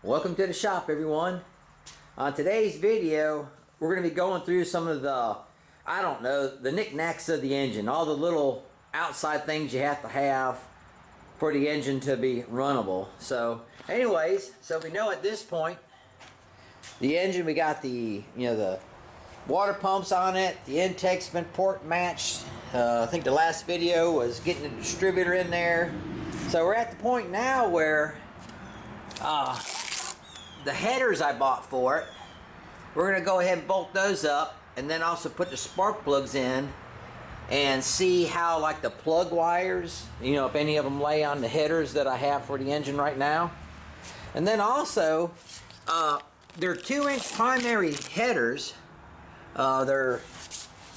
Welcome to the shop, everyone. On today's video, we're going to be going through some of the, the knickknacks of the engine, all the little outside things you have to have for the engine to be runnable. So anyways, so we know at this point, the engine, we got the, the water pumps on it, the intake's been port matched. I think the last video was getting the distributor in there. So we're at the point now where the headers I bought for it, we're going to go ahead and bolt those up and then also put the spark plugs in and see how, like, the plug wires, if any of them lay on the headers that I have for the engine right now. And then also, they're 2-inch primary headers. They're,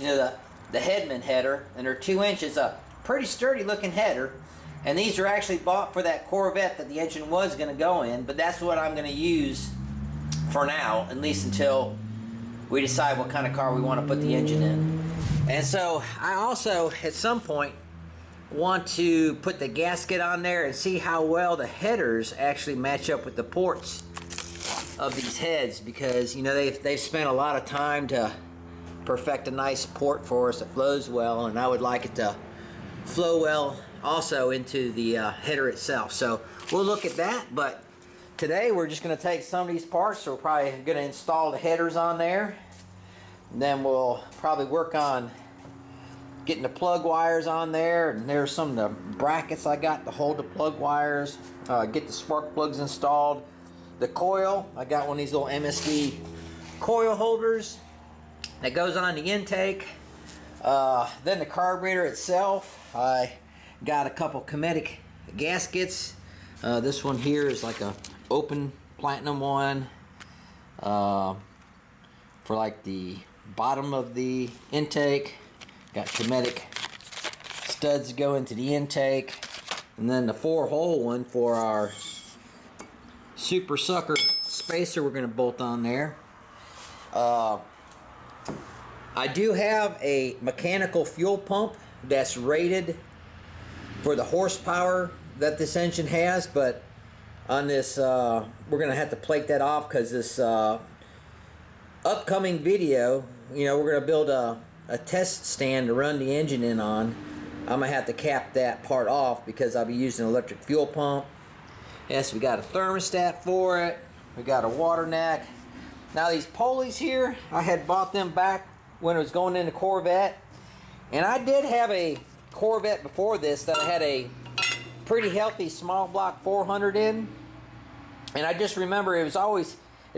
the Hedman header, and they're 2 inches, a pretty sturdy looking header. And these are actually bought for that Corvette that the engine was going to go in, but that's what I'm going to use for now, at least until we decide what kind of car we want to put the engine in. And so I also, at some point, want to put the gasket on there and see how well the headers actually match up with the ports of these heads, because they've spent a lot of time to perfect a nice port for us that flows well, and I would like it to flow well also into the header itself. So we'll look at that, but today we're just going to take some of these parts. So we're probably going to install the headers on there, and then we'll probably work on getting the plug wires on there, and there's some of the brackets I got to hold the plug wires, get the spark plugs installed, the coil. I got one of these little MSD coil holders that goes on the intake. Then the carburetor itself, I got a couple Cometic gaskets. This one here is like a open platinum one for like the bottom of the intake. Got Cometic studs go into the intake, and then the 4-hole one for our super sucker spacer we're going to bolt on there. I do have a mechanical fuel pump that's rated for the horsepower that this engine has, but on this we're gonna have to plate that off, because this upcoming video, we're gonna build a test stand to run the engine in on. I'm gonna have to cap that part off because I'll be using an electric fuel pump. Yes, we got a thermostat for it, we got a water neck. Now these pulleys here, I had bought them back when it was going into Corvette, and I did have a Corvette before this that I had a pretty healthy small block 400 in, and I just remember it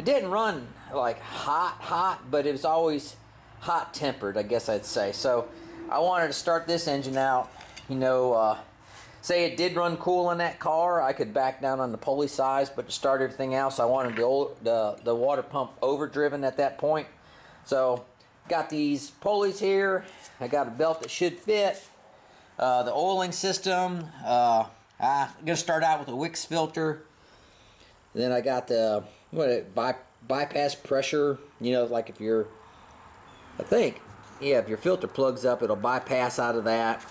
didn't run like hot, but it was always hot tempered, I guess I'd say. So I wanted to start this engine out, say it did run cool in that car, I could back down on the pulley size, but to start everything else, I wanted the water pump overdriven at that point. So got these pulleys here, I got a belt that should fit, the oiling system, I'm going to start out with a Wix filter, then I got the bypass pressure, like if your filter plugs up, it'll bypass out of that,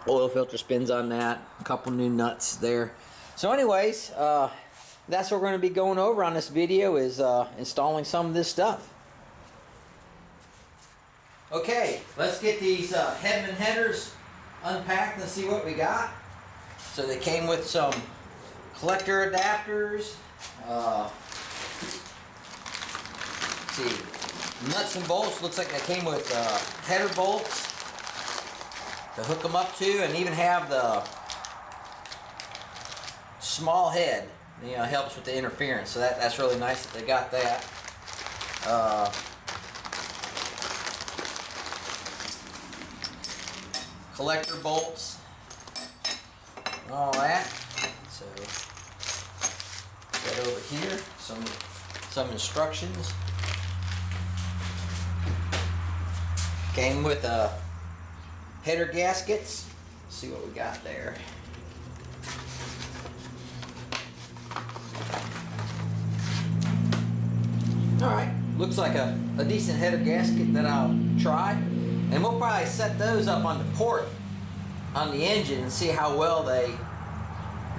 oil filter spins on that, a couple new nuts there. So anyways, that's what we're going to be going over on this video, is installing some of this stuff. Okay, let's get these Hedman Hedders unpacked and see what we got. So they came with some collector adapters, let's see, nuts and bolts. Looks like they came with header bolts to hook them up to, and even have the small head, helps with the interference. So that's really nice that they got that. Collector bolts, all that. So get over here, some instructions. Came with header gaskets. Let's see what we got there. All right, looks like a decent header gasket that I'll try. And we'll probably set those up on the port on the engine and see how well they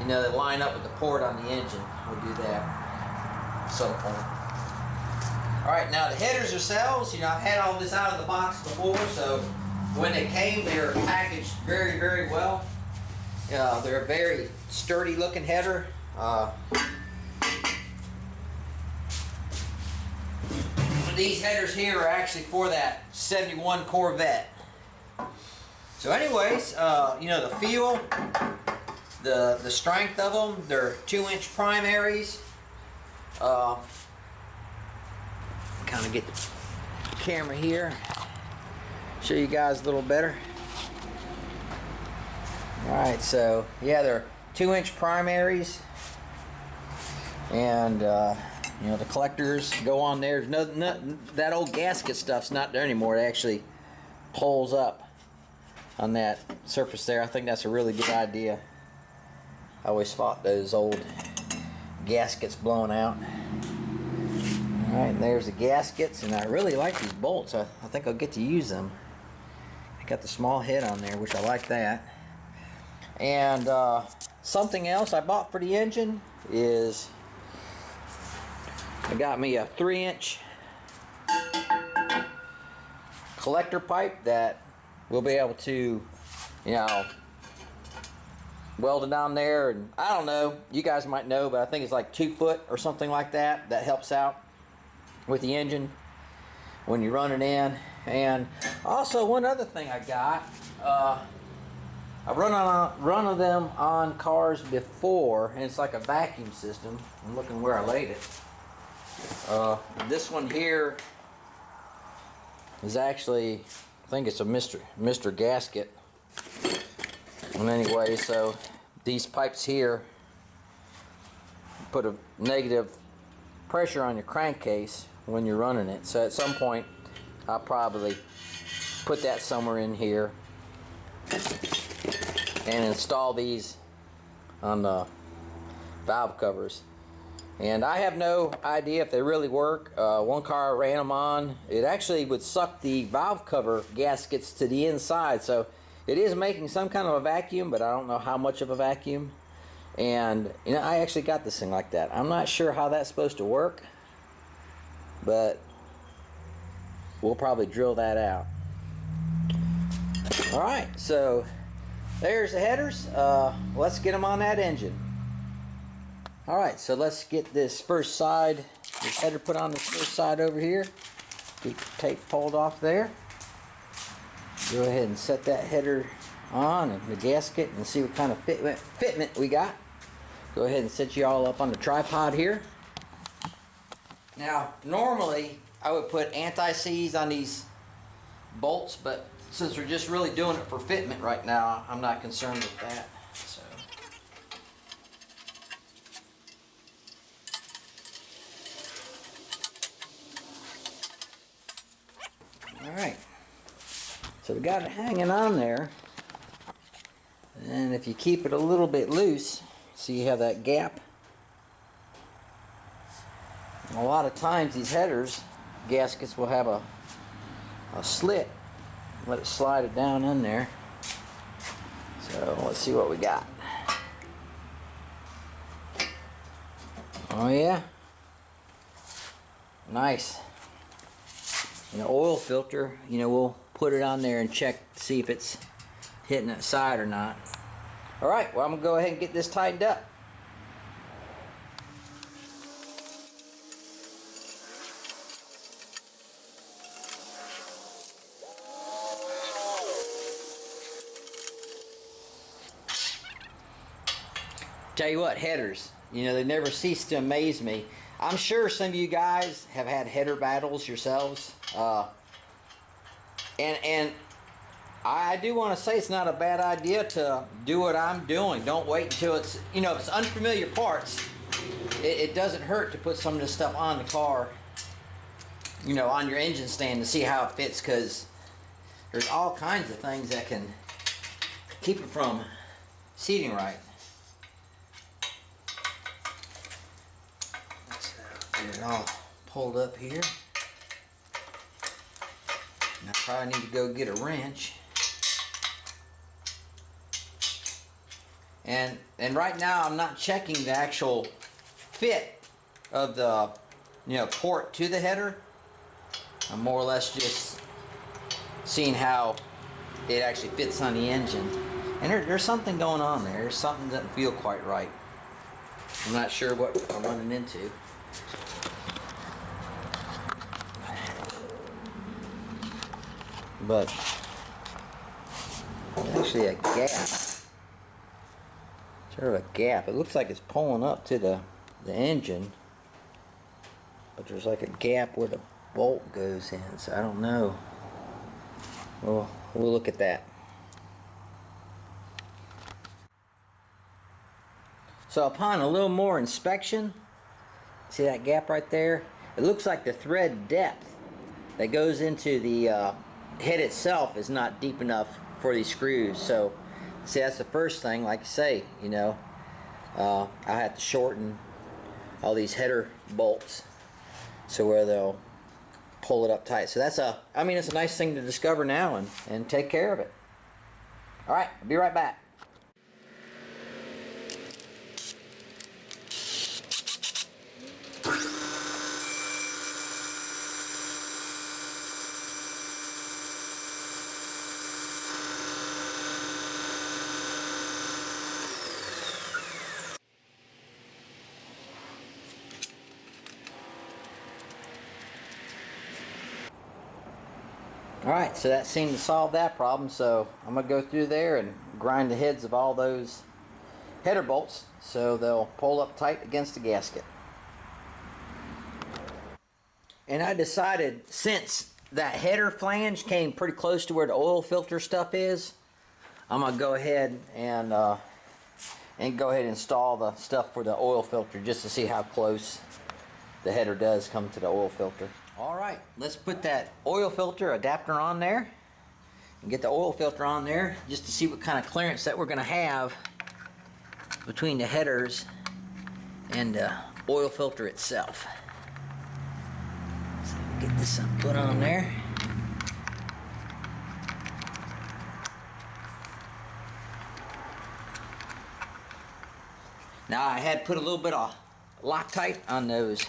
line up with the port on the engine. We'll do that. some point. Alright, now the headers themselves, you know, I've had all this out of the box before, so when they came, they were packaged very, very well. They're a very sturdy looking header. These headers here are actually for that 71 Corvette. So anyways, you know, the feel, the strength of them, they're 2-inch primaries. Kind of get the camera here, show you guys a little better. Alright, so yeah, they're 2-inch primaries, and you know, the collectors go on there. That old gasket stuff's not there anymore. It actually pulls up on that surface there. I think that's a really good idea. I always thought those old gaskets blown out. Alright, and there's the gaskets, and I really like these bolts. I think I'll get to use them. I got the small head on there, which I like that. And something else I bought for the engine is I got me a 3-inch collector pipe that we'll be able to, you know, weld it down there. And I don't know, you guys might know, but I think it's like 2 foot or something like that. That helps out with the engine when you run it in. And also one other thing I got, I've run them on cars before, and it's like a vacuum system. I'm looking where I laid it. This one here is actually, I think it's a Mr. Gasket. And anyway, so these pipes here put a negative pressure on your crankcase when you're running it. So at some point, I'll probably put that somewhere in here and install these on the valve covers. And I have no idea if they really work. One car I ran them on, it actually would suck the valve cover gaskets to the inside, so it is making some kind of a vacuum, but I don't know how much of a vacuum. And you know, I actually got this thing like that. I'm not sure how that's supposed to work, but we'll probably drill that out. Alright, so there's the headers. Let's get them on that engine. Alright, so let's get this first side, this header put on this first side over here. Keep the tape pulled off there. Go ahead and set that header on and the gasket and see what kind of fitment we got. Go ahead and set you all up on the tripod here. Now, normally I would put anti-seize on these bolts, but since we're just really doing it for fitment right now, I'm not concerned with that. So. Alright, so we got it hanging on there, and if you keep it a little bit loose, see you have that gap. And a lot of times these headers, gaskets will have a slit. Let it slide it down in there. So let's see what we got. Oh yeah, nice. An oil filter, you know, we'll put it on there and check, see if it's hitting that side or not. Alright, well I'm going to go ahead and get this tightened up. Tell you what, headers, you know, they never cease to amaze me. I'm sure some of you guys have had header battles yourselves. And I do want to say it's not a bad idea to do what I'm doing. Don't wait until it's, you know, if it's unfamiliar parts, it doesn't hurt to put some of this stuff on the car, you know, on your engine stand to see how it fits, because there's all kinds of things that can keep it from seating right. Get it all pulled up here. And I probably need to go get a wrench. And right now I'm not checking the actual fit of the port to the header. I'm more or less just seeing how it actually fits on the engine. And there's something going on there. There's something that doesn't feel quite right. I'm not sure what I'm running into. But actually a gap. Sort of a gap. It looks like it's pulling up to the engine. But there's like a gap where the bolt goes in. So I don't know. Well, we'll look at that. So upon a little more inspection, see that gap right there? It looks like the thread depth that goes into the head itself is not deep enough for these screws. So see, that's the first thing. Like I say, I have to shorten all these header bolts so where they'll pull it up tight. So that's it's a nice thing to discover now and take care of it. All right, I'll be right back. Alright, so that seemed to solve that problem, so I'm going to go through there and grind the heads of all those header bolts so they'll pull up tight against the gasket. And I decided, since that header flange came pretty close to where the oil filter stuff is, I'm going to go ahead and install the stuff for the oil filter just to see how close the header does come to the oil filter. Alright, let's put that oil filter adapter on there and get the oil filter on there just to see what kind of clearance that we're going to have between the headers and the oil filter itself. So we'll get this put on there. Now I had put a little bit of Loctite on those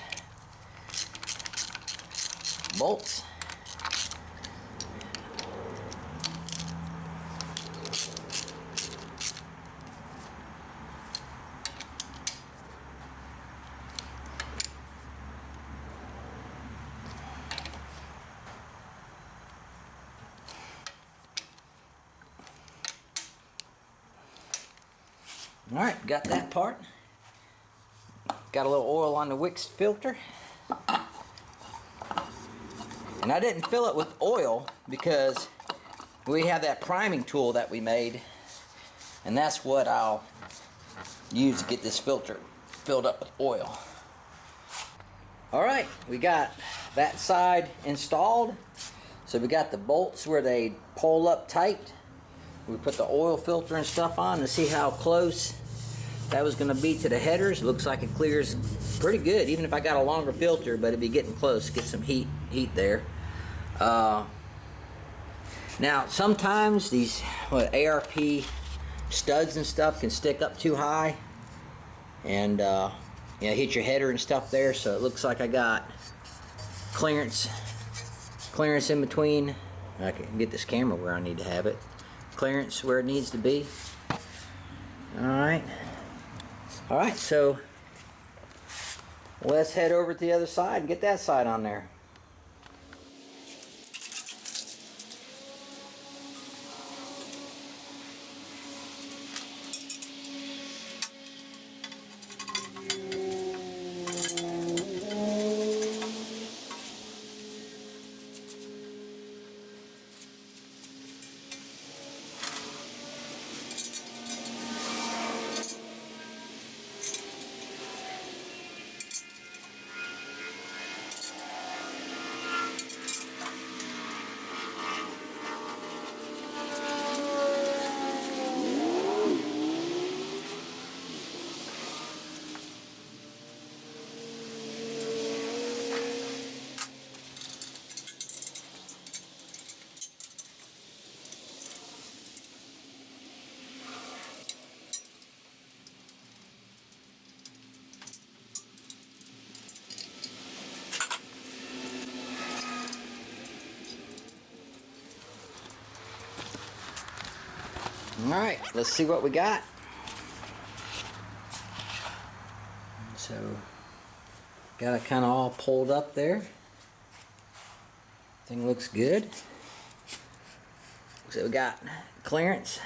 bolts. Alright, got that part. Got a little oil on the Wix filter. And I didn't fill it with oil because we have that priming tool that we made, and that's what I'll use to get this filter filled up with oil. Alright, we got that side installed. So we got the bolts where they pull up tight. We put the oil filter and stuff on to see how close that was going to be to the headers. Looks like it clears pretty good, even if I got a longer filter, but it'd be getting close. Get some heat there. Now sometimes these ARP studs and stuff can stick up too high and hit your header and stuff there. So it looks like I got clearance in between. I can get this camera where I need to have it. Clearance where it needs to be. Alright, so let's head over to the other side and get that side on there. Alright, let's see what we got. So, got it kind of all pulled up there. Thing looks good. So we got clearance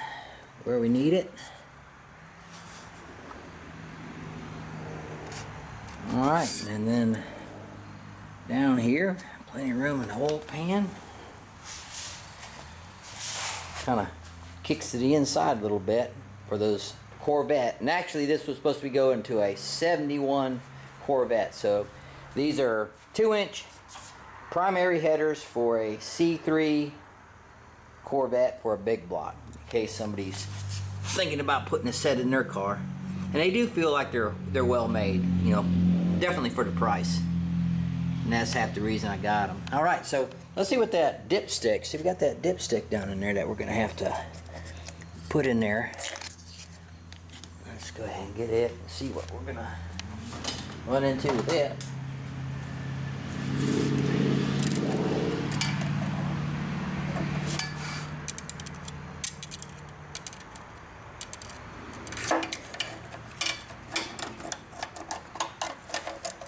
where we need it. Alright, and then down here, plenty of room in the oil pan. Kind of kicks to the inside a little bit for those Corvette. And actually this was supposed to be going to a 71 Corvette. So these are 2-inch primary headers for a C3 Corvette for a big block, in case somebody's thinking about putting a set in their car. And they do feel like they're well made, you know, definitely for the price. And that's half the reason I got them. All right, so let's see what that dipstick. See, we got that dipstick down in there that we're gonna have to put in there. Let's go ahead and get it and see what we're gonna run into with it.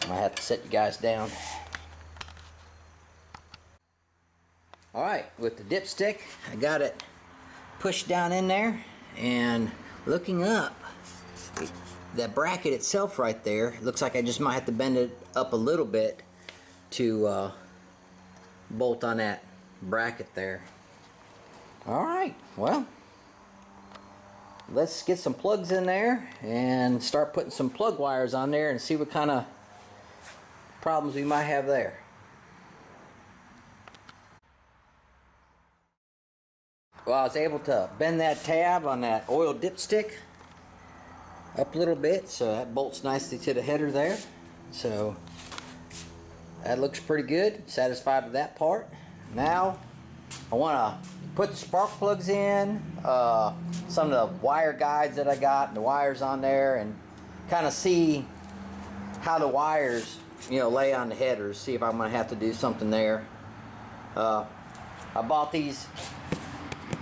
I might have to set you guys down. Alright, with the dipstick, I got it pushed down in there, and looking up, that bracket itself right there, it looks like I just might have to bend it up a little bit to bolt on that bracket there. Alright, well, let's get some plugs in there and start putting some plug wires on there and see what kind of problems we might have there. Well, I was able to bend that tab on that oil dipstick up a little bit, so that bolts nicely to the header there. So that looks pretty good. Satisfied with that part. Now I want to put the spark plugs in, some of the wire guides that I got, the wires on there, and kind of see how the wires, you know, lay on the headers. See if I'm going to have to do something there. I bought these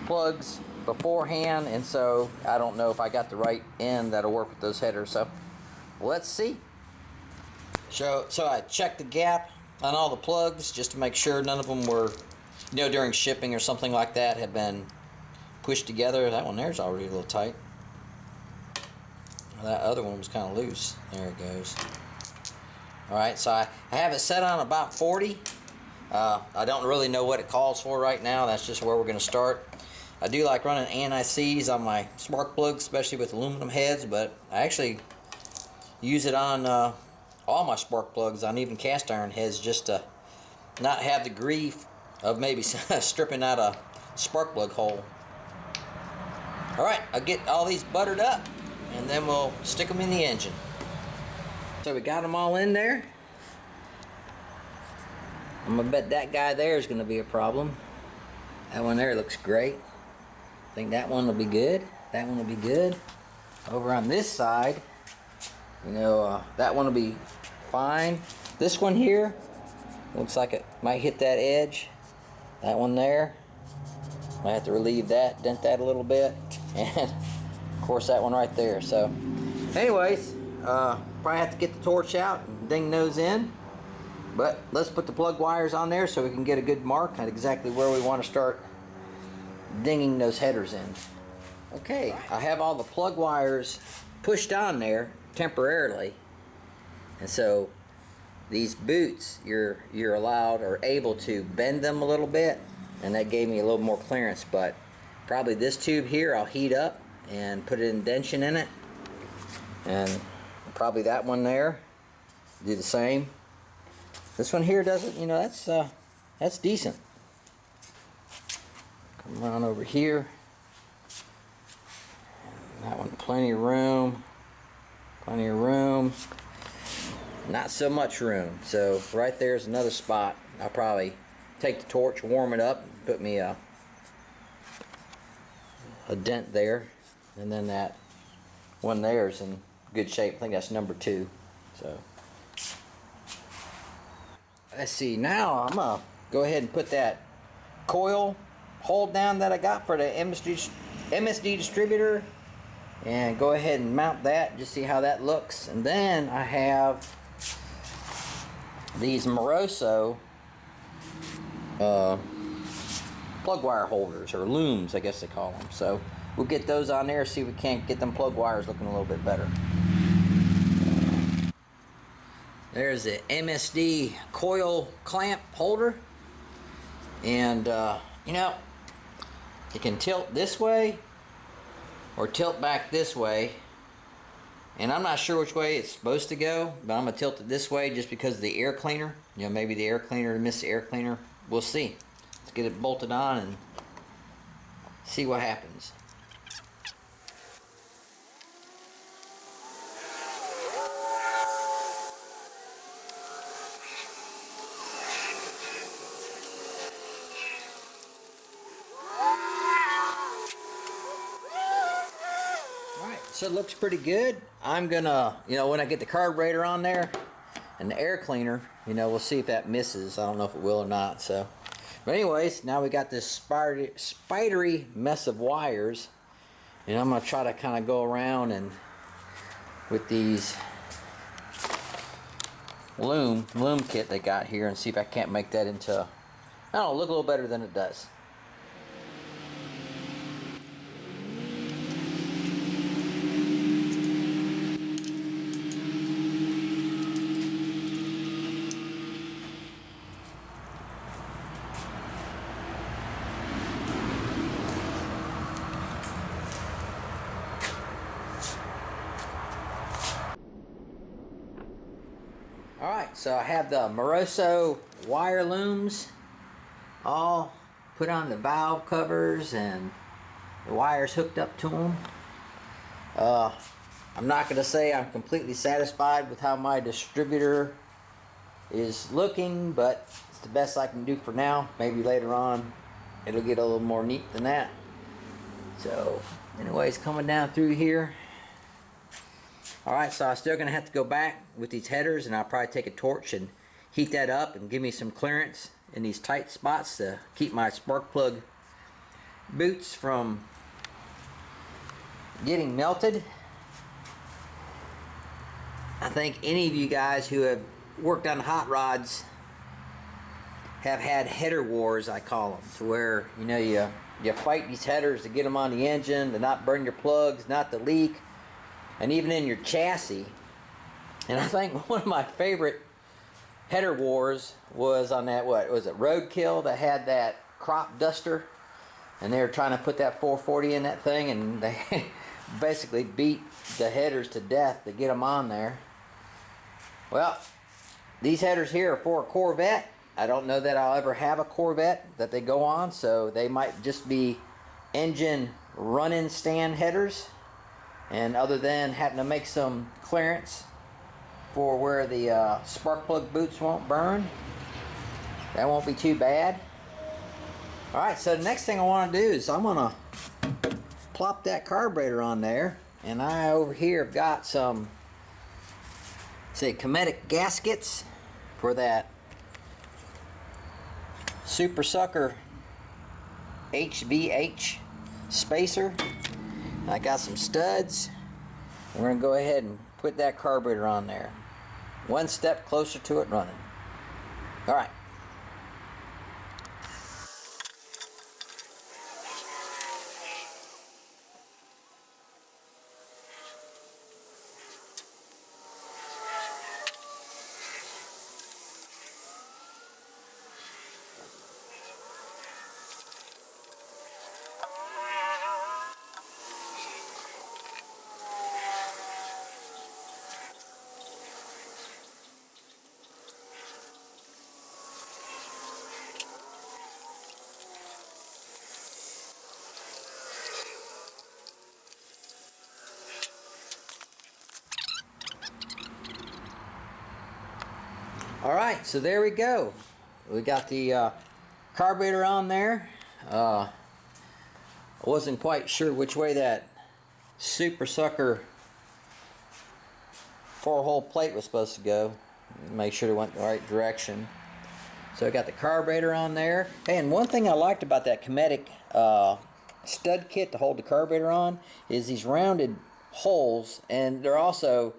plugs beforehand, and so I don't know if I got the right end that'll work with those headers, so let's see. So I checked the gap on all the plugs just to make sure none of them were, you know, during shipping or something like that, had been pushed together. That one there's already a little tight. That other one was kind of loose. There it goes. Alright, so I have it set on about 40. I don't really know what it calls for right now. That's just where we're going to start. I do like running anti-seize on my spark plugs, especially with aluminum heads, but I actually use it on all my spark plugs, on even cast iron heads, just to not have the grief of maybe stripping out a spark plug hole. Alright, I'll get all these buttered up, and then we'll stick them in the engine. So we got them all in there. I'm gonna bet that guy there is gonna be a problem. That one there looks great. I think that one will be good. That one will be good. Over on this side, you know, that one will be fine. This one here looks like it might hit that edge. That one there, might have to relieve that, dent that a little bit, and of course that one right there. So anyways, probably have to get the torch out and ding those in, but let's put the plug wires on there so we can get a good mark at exactly where we want to start dinging those headers in. Okay, I have all the plug wires pushed on there temporarily, and so these boots, you're allowed or able to bend them a little bit, and that gave me a little more clearance. But probably this tube here I'll heat up and put an indention in it, and probably that one there do the same. This one here doesn't, you know, that's decent. Come around over here. That one, plenty of room. Plenty of room. Not so much room. So right there's another spot. I'll probably take the torch, warm it up, put me a dent there, and then that one there is in good shape. I think that's number 2. So let's see. Now I'm gonna go ahead and put that coil hold down that I got for the MSD distributor, and go ahead and mount that, just see how that looks. And then I have these Moroso plug wire holders, or looms I guess they call them. So we'll get those on there, see if we can't get them plug wires looking a little bit better. There's the MSD coil clamp holder, and you know, you can tilt this way or tilt back this way, and I'm not sure which way it's supposed to go, but I'm gonna tilt it this way just because of the air cleaner. You know, maybe the air cleaner missed the air cleaner. We'll see. Let's get it bolted on and see what happens. So it looks pretty good. I'm gonna, you know, when I get the carburetor on there and the air cleaner, you know, we'll see if that misses. I don't know if it will or not. So, but anyways, now we got this spidery mess of wires, and I'm gonna try to kind of go around and with these loom kit they got here, and see if I can't make that into, I don't know, look a little better than it does. Alright, so I have the Moroso wire looms all put on the valve covers and the wires hooked up to them. I'm not going to say I'm completely satisfied with how my distributor is looking, but it's the best I can do for now. Maybe later on it'll get a little more neat than that. So anyways, coming down through here. Alright, so I'm still going to have to go back with these headers, and I'll probably take a torch and heat that up and give me some clearance in these tight spots to keep my spark plug boots from getting melted. I think any of you guys who have worked on hot rods have had header wars, I call them, to where, you know, you fight these headers to get them on the engine, to not burn your plugs, not to leak, and even in your chassis. And I think one of my favorite header wars was on that, what was it, Roadkill, that had that crop duster, and they were trying to put that 440 in that thing, and they basically beat the headers to death to get them on there. Well, these headers here are for a Corvette. I don't know that I'll ever have a Corvette that they go on, so they might just be engine running stand headers. And other than having to make some clearance for where the spark plug boots won't burn, that won't be too bad. Alright, so the next thing I want to do is I'm going to plop that carburetor on there. And I over here have got some, say, Cometic gaskets for that Super Sucker HVH spacer. I got some studs. We're going to go ahead and put that carburetor on there. One step closer to it running. Alright. Alright, so there we go. We got the carburetor on there. I wasn't quite sure which way that Super Sucker 4-hole plate was supposed to go. Make sure it went the right direction. So I got the carburetor on there. Hey, and one thing I liked about that Cometic stud kit to hold the carburetor on is these rounded holes, and they're also,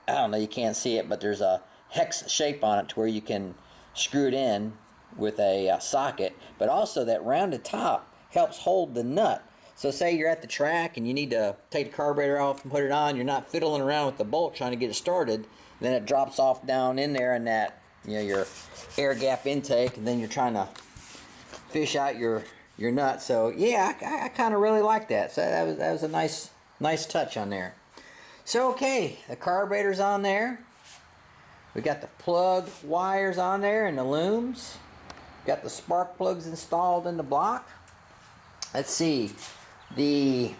I don't know, you can't see it, but there's a hex shape on it to where you can screw it in with a socket, but also that rounded top helps hold the nut. So say you're at the track and you need to take the carburetor off and put it on, you're not fiddling around with the bolt trying to get it started, then it drops off down in there in that, you know, your air gap intake, and then you're trying to fish out your nut. So yeah, I kind of really like that. So that was a nice touch on there. So okay, the carburetor's on there. We got the plug wires on there and the looms. Got the spark plugs installed in the block. Let's see, the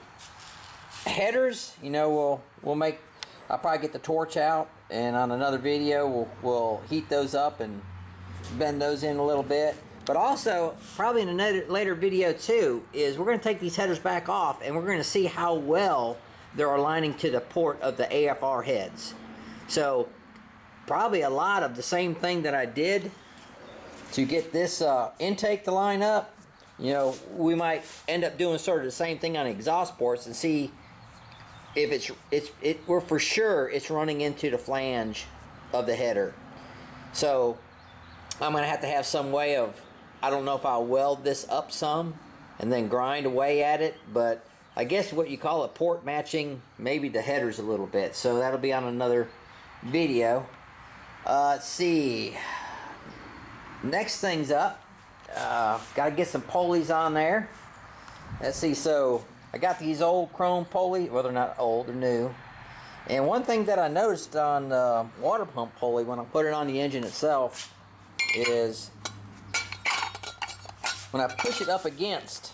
headers, you know, I'll probably get the torch out, and on another video we'll heat those up and bend those in a little bit. But also, probably in another later video too, is we're going to take these headers back off and we're going to see how well they're aligning to the port of the AFR heads. So probably a lot of the same thing that I did to get this intake to line up. You know, we might end up doing sort of the same thing on exhaust ports and see if we're for sure it's running into the flange of the header. So I'm going to have some way of, I don't know if I'll weld this up some and then grind away at it, but I guess what you call it, port matching maybe the headers a little bit. So that'll be on another video. Let's see. Next thing's up. Got to get some pulleys on there. Let's see. So I got these old chrome pulleys. Well, they're not old, they're new. And one thing that I noticed on the water pump pulley when I put it on the engine itself is when I push it up against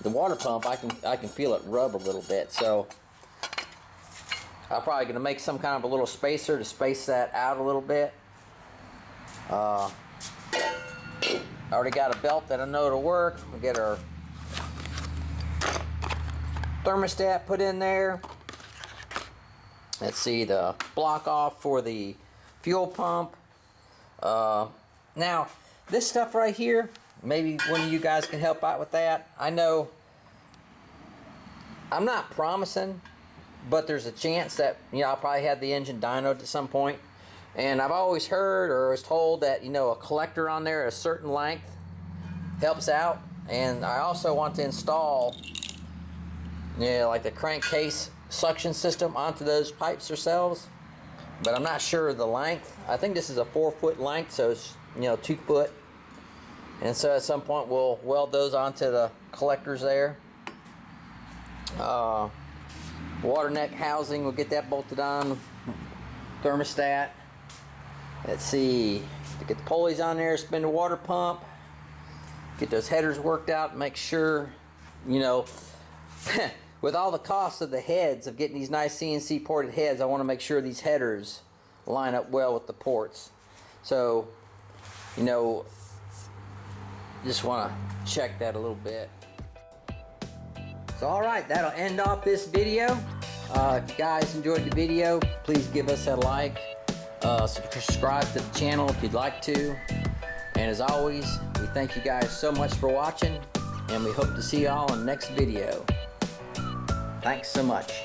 the water pump, I can feel it rub a little bit. So I'm probably going to make some kind of a little spacer to space that out a little bit. I already got a belt that I know it'll work. We'll get our thermostat put in there. Let's see, the block off for the fuel pump. Now, this stuff right here, maybe one of you guys can help out with that. I know I'm not promising, but there's a chance that, you know, I'll probably have the engine dynoed at some point. And I've always heard or was told that, you know, a collector on there at a certain length helps out. And I also want to install, you know, like the crankcase suction system onto those pipes themselves. But I'm not sure of the length. I think this is a 4-foot length, so it's, you know, 2 foot. And so at some point we'll weld those onto the collectors there. Water neck housing, we'll get that bolted on. Thermostat. Let's see, get the pulleys on there, spin the water pump, get those headers worked out, make sure, you know, with all the costs of the heads, of getting these nice CNC ported heads, I want to make sure these headers line up well with the ports. So, you know, just want to check that a little bit. So alright, that'll end off this video. If you guys enjoyed the video, please give us a like. Subscribe to the channel if you'd like to. And as always, we thank you guys so much for watching, and we hope to see you all in the next video. Thanks so much.